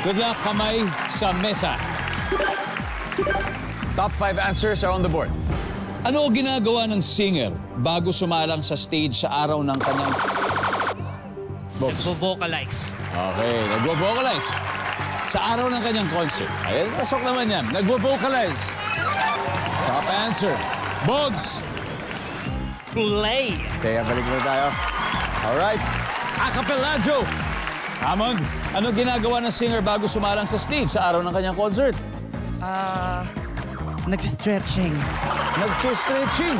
Good luck, kamay sa mesa. Top 5 answers are on the board. Ano ginagawa ng singer bago sumalang sa stage sa araw ng kanyang... Nagvo-vocalize. Okay, nagvo-vocalize. Sa araw ng kanyang concert. Ayan, pasok naman yan. Nagvo-vocalize. Top answer. Bogs. Play. Kaya balik na tayo. Alright. Acapelladjo. Amon, ano ginagawa ng singer bago sumalang sa stage sa araw ng kanyang concert? Nag-stretching. Nag-stretching.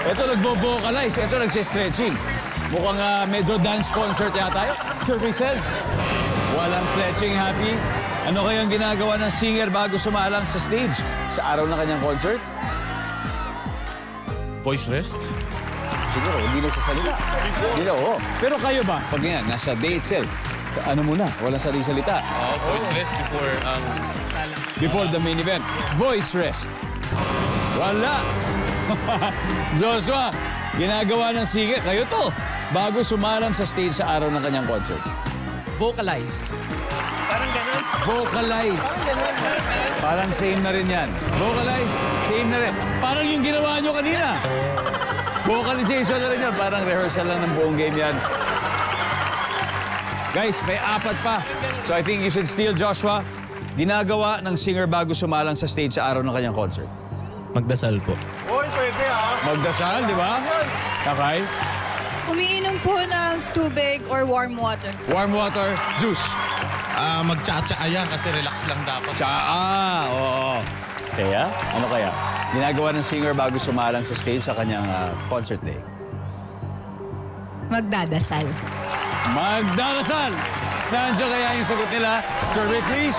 Ito nagvo-vocalize. Ito nag-stretching. Mukhang medyo dance concert yata yun. Survey says, walang stretching, happy. Ano kayang ginagawa ng singer bago sumalang sa stage sa araw ng kanyang concert? Voice rest? Siguro, hindi nagsasalita. Hindi na, oo. Pero kayo ba, pag yan, nasa day itself, ano muna, walang salita. Voice rest Before the main event, voice rest. Wala. Joshua, ginagawa ng singer, kayo to, bago sumalang sa stage sa araw ng kanyang concert. Vocalize. Parang ganun. Vocalize. Parang same na rin yan. Vocalize, same na rin. Parang yung ginawa nyo kanina. Vocalization na rin yan. Parang rehearsal lang ng buong game yan. Guys, may 4 pa. So I think you should steal, Joshua. Ginagawa ng singer bago sumalang sa stage sa araw ng kanyang concert. Magdasal po. Magdasal, di ba? Kakay? Umiinom po ng tubig or warm water. Warm water, Zeus. Magtsatsa-aya kasi relax lang dapat. Oo. Kaya? Ano kaya? Ginagawa ng singer bago sumalang sa stage sa kanyang concert day. Magdadasal. Magdarasal! Nandiyo kaya yung sagot nila? Survey, please.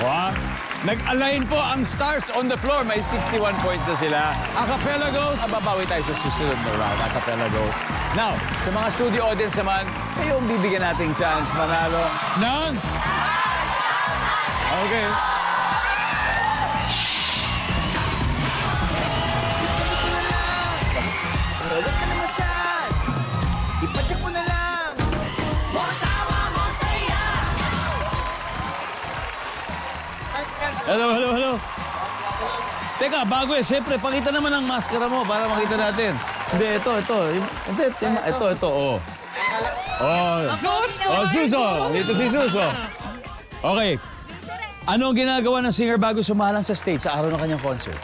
Wow. Nag-align po ang stars on the floor. May 61 points na sila. Acapella goes. Babawi tayo sa susunod na round. Acapella go. Now, sa mga studio audience naman, kayo ang bibigyan nating chance manalo ng... Okay. Huwag ka na masad. Ipacheck mo na lang. Mga tawa mo saya. Hello. Teka, bago siyempre, pakita naman ang maskara mo para makita natin. Hindi, ito. Ito, oh. Sus, oh. Dito si Sus, oh. Okay. Ano ang ginagawa ng singer bago sumalang sa stage sa araw ng kanyang concert?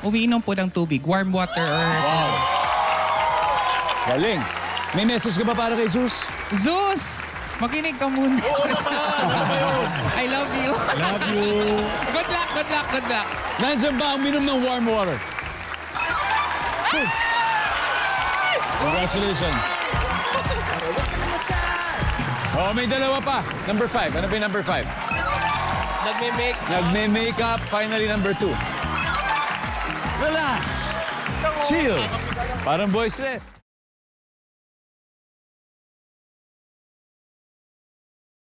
Umiinom po ng tubig, warm water or... Wow. Galing. May message ka ba para kay Sus? Zeus! Makinig ka muna. I love you. Love you. Good luck. Nandiyan ba ang minom ng warm water? Congratulations. Oh, may dalawa pa. Number 5. Ano ba yung number 5? Nagme-makeup. Finally, number 2. Relax. Chill. Parang voiceless.